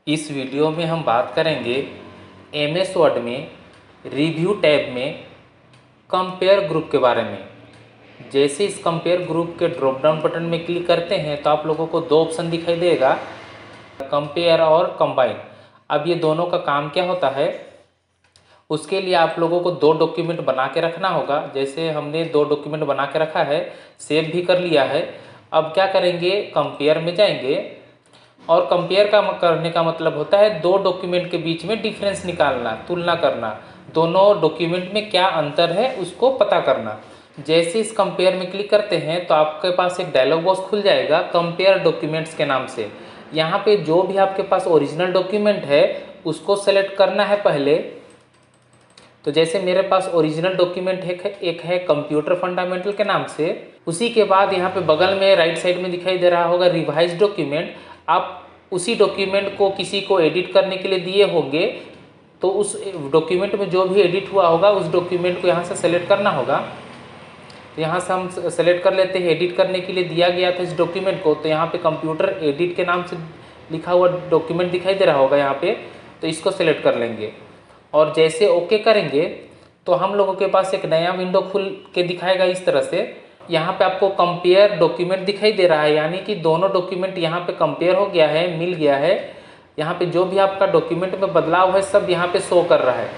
इस वीडियो में हम बात करेंगे एमएस वर्ड में रिव्यू टैब में कंपेयर ग्रुप के बारे में। जैसे इस कंपेयर ग्रुप के ड्रॉप डाउन बटन में क्लिक करते हैं तो आप लोगों को दो ऑप्शन दिखाई देगा, कंपेयर और कंबाइन। अब ये दोनों का काम क्या होता है, उसके लिए आप लोगों को दो डॉक्यूमेंट बना के रखना होगा। जैसे हमने दो डॉक्यूमेंट बना के रखा है, सेव भी कर लिया है। अब क्या करेंगे, कंपेयर में जाएंगे और कंपेयर करने का मतलब होता है दो डॉक्यूमेंट के बीच में डिफरेंस निकालना, तुलना करना, दोनों डॉक्यूमेंट में क्या अंतर है उसको पता करना। जैसे इस कंपेयर में क्लिक करते हैं तो आपके पास एक डायलॉग बॉक्स खुल जाएगा कंपेयर डॉक्यूमेंट्स के नाम से। यहाँ पे जो भी आपके पास ओरिजिनल डॉक्यूमेंट है उसको सेलेक्ट करना है पहले। तो जैसे मेरे पास ओरिजिनल डॉक्यूमेंट एक है कंप्यूटर फंडामेंटल के नाम से। उसी के बाद यहाँ पे बगल में राइट साइड में दिखाई दे रहा होगा रिवाइज डॉक्यूमेंट। आप उसी डॉक्यूमेंट को किसी को एडिट करने के लिए दिए होंगे, तो उस डॉक्यूमेंट में जो भी एडिट हुआ होगा उस डॉक्यूमेंट को यहाँ से सेलेक्ट करना होगा। तो यहाँ से हम सेलेक्ट कर लेते हैं, एडिट करने के लिए दिया गया था इस डॉक्यूमेंट को। तो यहाँ पे कंप्यूटर एडिट के नाम से लिखा हुआ डॉक्यूमेंट दिखाई दे रहा होगा यहाँ पे, तो इसको सेलेक्ट कर लेंगे और जैसे ओके करेंगे तो हम लोगों के पास एक नया विंडो खुल के दिखाएगा इस तरह से। यहाँ पे आपको कंपेयर डॉक्यूमेंट दिखाई दे रहा है, यानी कि दोनों डॉक्यूमेंट यहाँ पे कंपेयर हो गया है, मिल गया है। यहाँ पे जो भी आपका डॉक्यूमेंट में बदलाव है सब यहाँ पे शो कर रहा है।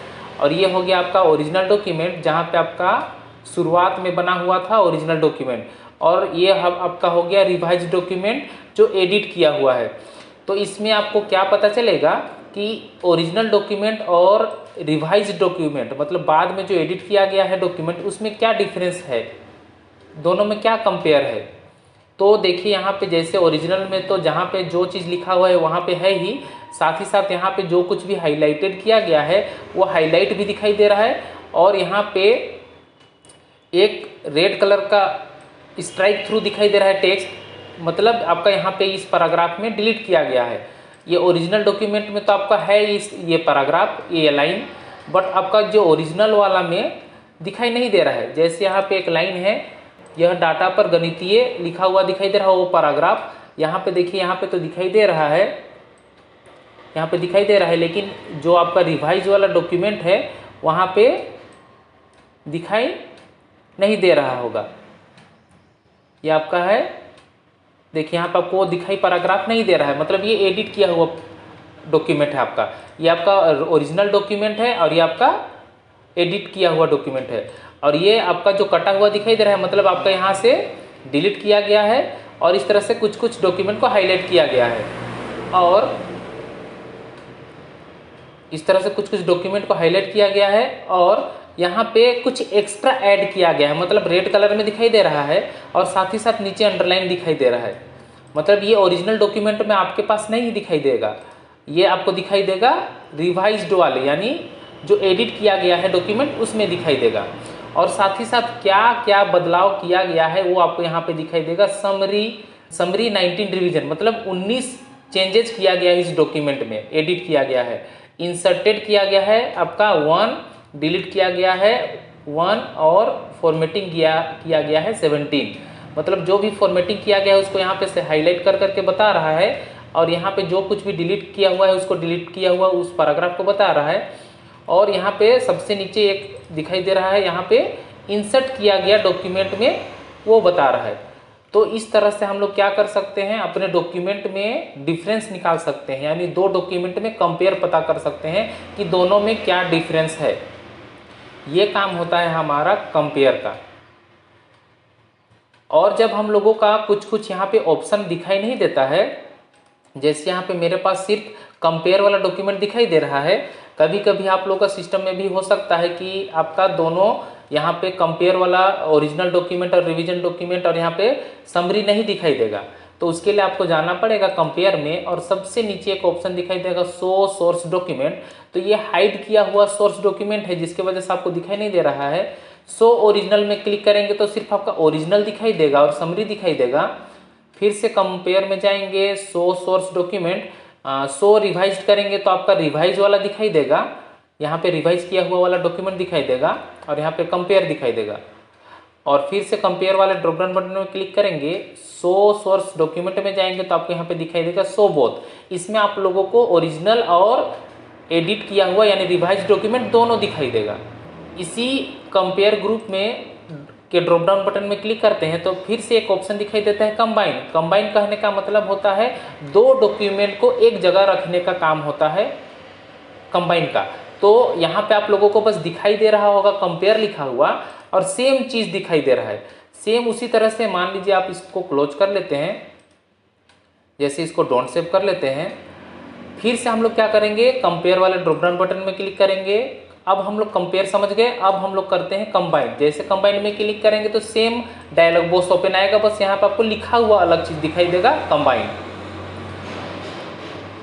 और ये हो गया आपका ओरिजिनल डॉक्यूमेंट जहाँ पे आपका शुरुआत में बना हुआ था ओरिजिनल डॉक्यूमेंट, और ये आपका हो गया रिवाइज डॉक्यूमेंट जो एडिट किया हुआ है। तो इसमें आपको क्या पता चलेगा कि ओरिजिनल डॉक्यूमेंट और रिवाइज डॉक्यूमेंट, मतलब बाद में जो एडिट किया गया है डॉक्यूमेंट, उसमें क्या डिफरेंस है, दोनों में क्या कंपेयर है। तो देखिए यहाँ पे जैसे ओरिजिनल में तो जहाँ पे जो चीज़ लिखा हुआ है वहाँ पे है ही, साथ ही साथ यहाँ पे जो कुछ भी हाईलाइटेड किया गया है वो हाईलाइट भी दिखाई दे रहा है। और यहाँ पे एक रेड कलर का स्ट्राइक थ्रू दिखाई दे रहा है टेक्स्ट, मतलब आपका यहाँ पे इस पैराग्राफ में डिलीट किया गया है। ये ओरिजिनल डॉक्यूमेंट में तो आपका है ये पैराग्राफ, ये लाइन, बट आपका जो ओरिजिनल वाला में दिखाई नहीं दे रहा है। जैसे यहाँ पे एक लाइन है, यह डाटा पर गणितीय लिखा हुआ दिखाई दे रहा है वो पैराग्राफ, यहाँ पे देखिए यहाँ पे तो दिखाई दे रहा है, यहाँ पे दिखाई दे रहा है, लेकिन जो आपका रिवाइज वाला डॉक्यूमेंट है वहाँ पे दिखाई नहीं दे रहा होगा। ये आपका है, देखिए यहाँ पे आपको दिखाई पैराग्राफ नहीं दे रहा है, मतलब ये एडिट किया हुआ डॉक्यूमेंट है आपका। ये आपका ओरिजिनल डॉक्यूमेंट है और ये आपका एडिट किया हुआ डॉक्यूमेंट है। और ये आपका जो कटा हुआ दिखाई दे रहा है, मतलब आपका यहाँ से डिलीट किया गया है और इस तरह से कुछ कुछ डॉक्यूमेंट को हाईलाइट किया गया है, और इस तरह से कुछ कुछ डॉक्यूमेंट को हाईलाइट किया गया है और यहाँ पे कुछ एक्स्ट्रा ऐड किया गया है, मतलब रेड कलर में दिखाई दे रहा है और साथ ही साथ नीचे अंडरलाइन दिखाई दे रहा है। मतलब ये ओरिजिनल डॉक्यूमेंट में आपके पास नहीं दिखाई देगा, ये आपको दिखाई देगा रिवाइज्ड वाले, यानी जो एडिट किया गया है डॉक्यूमेंट उसमें दिखाई देगा। और साथ ही साथ क्या क्या बदलाव किया गया है वो आपको यहाँ पे दिखाई देगा। समरी 19 रिवीजन, मतलब 19 चेंजेस किया गया है इस डॉक्यूमेंट में, एडिट किया गया है। इंसर्टेड किया गया है आपका 1, डिलीट किया गया है 1 और फॉर्मेटिंग किया गया है 17। मतलब जो भी फॉर्मेटिंग किया गया है उसको यहाँ पे से हाईलाइट कर करके बता रहा है, और यहाँ पे जो कुछ भी डिलीट किया हुआ है उसको डिलीट किया हुआ उस पैराग्राफ को बता रहा है। और यहाँ पे सबसे नीचे एक दिखाई दे रहा है, यहाँ पे इंसर्ट किया गया डॉक्यूमेंट में वो बता रहा है। तो इस तरह से हम लोग क्या कर सकते हैं, अपने डॉक्यूमेंट में डिफरेंस निकाल सकते हैं, यानी दो डॉक्यूमेंट में कंपेयर पता कर सकते हैं कि दोनों में क्या डिफरेंस है। ये काम होता है हमारा कंपेयर का। और जब हम लोगों का कुछ कुछ यहाँ पे ऑप्शन दिखाई नहीं देता है, जैसे यहाँ पे मेरे पास सिर्फ कंपेयर वाला डॉक्यूमेंट दिखाई दे रहा है, कभी कभी आप लोगों का सिस्टम में भी हो सकता है कि आपका दोनों यहाँ पे कंपेयर वाला ओरिजिनल डॉक्यूमेंट और रिवीजन डॉक्यूमेंट और यहाँ पे समरी नहीं दिखाई देगा। तो उसके लिए आपको जाना पड़ेगा कंपेयर में, और सबसे नीचे एक ऑप्शन दिखाई देगा शो सोर्स डॉक्यूमेंट। तो ये हाइड किया हुआ सोर्स डॉक्यूमेंट है जिसकी वजह से आपको दिखाई नहीं दे रहा है। शो ओरिजिनल में क्लिक करेंगे तो सिर्फ आपका ओरिजिनल दिखाई देगा और समरी दिखाई देगा। फिर से कंपेयर में जाएंगे, show source document, show revise करेंगे तो आपका रिवाइज वाला दिखाई देगा, यहाँ पे रिवाइज किया हुआ वाला डॉक्यूमेंट दिखाई देगा और यहाँ पे कंपेयर दिखाई देगा। और फिर से कंपेयर वाले ड्रॉप डाउन बटन में क्लिक करेंगे, शो सोर्स डॉक्यूमेंट में जाएंगे तो आपको यहाँ पे दिखाई देगा शो बोथ। इसमें आप लोगों को ओरिजिनल और एडिट किया हुआ यानी रिवाइज डॉक्यूमेंट दोनों दिखाई देगा। इसी कंपेयर ग्रुप में के ड्रॉप डाउन बटन में क्लिक करते हैं तो फिर से एक ऑप्शन दिखाई देता है कंबाइन। कंबाइन कहने का मतलब होता है दो डॉक्यूमेंट को एक जगह रखने का काम होता है कंबाइन का। तो यहाँ पे आप लोगों को बस दिखाई दे रहा होगा कंपेयर लिखा हुआ और सेम चीज़ दिखाई दे रहा है। सेम उसी तरह से मान लीजिए आप इसको क्लोज कर लेते हैं, जैसे इसको डोंट सेव कर लेते हैं। फिर से हम लोग क्या करेंगे, कंपेयर वाले ड्रॉप डाउन बटन में क्लिक करेंगे। अब हम लोग कंपेयर समझ गए, अब हम लोग करते हैं कंबाइन। जैसे कंबाइन में क्लिक करेंगे तो सेम डायलॉग बॉक्स ओपन आएगा, बस यहाँ पे आपको लिखा हुआ अलग चीज़ दिखाई देगा कंबाइन।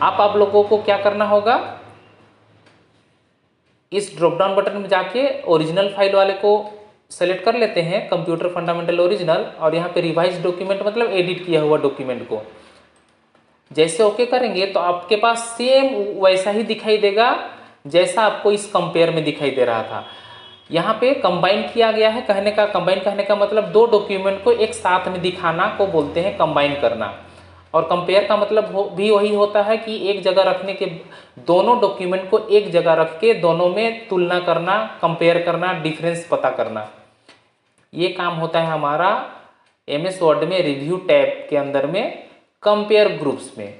आप लोगों को क्या करना होगा, इस ड्रॉप डाउन बटन में जाके ओरिजिनल फाइल वाले को सेलेक्ट कर लेते हैं, कंप्यूटर फंडामेंटल ओरिजिनल, और यहाँ पे रिवाइज डॉक्यूमेंट मतलब एडिट किया हुआ डॉक्यूमेंट को जैसे ओके करेंगे तो आपके पास सेम वैसा ही दिखाई देगा जैसा आपको इस कंपेयर में दिखाई दे रहा था। यहाँ पे कंबाइन किया गया है, कंबाइन कहने का मतलब दो डॉक्यूमेंट को एक साथ में दिखाना को बोलते हैं कंबाइन करना। और कंपेयर का मतलब भी वही होता है कि एक जगह रखने के, दोनों डॉक्यूमेंट को एक जगह रख के दोनों में तुलना करना, कंपेयर करना, डिफरेंस पता करना। ये काम होता है हमारा MS वर्ड में रिव्यू टैब के अंदर में कंपेयर ग्रुप्स में।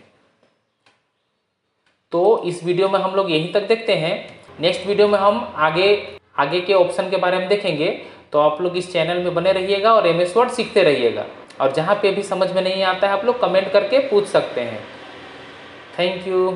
तो इस वीडियो में हम लोग यहीं तक देखते हैं। नेक्स्ट वीडियो में हम आगे के ऑप्शन के बारे में देखेंगे। तो आप लोग इस चैनल में बने रहिएगा और MS वर्ड सीखते रहिएगा। और जहाँ पे भी समझ में नहीं आता है आप लोग कमेंट करके पूछ सकते हैं। Thank you.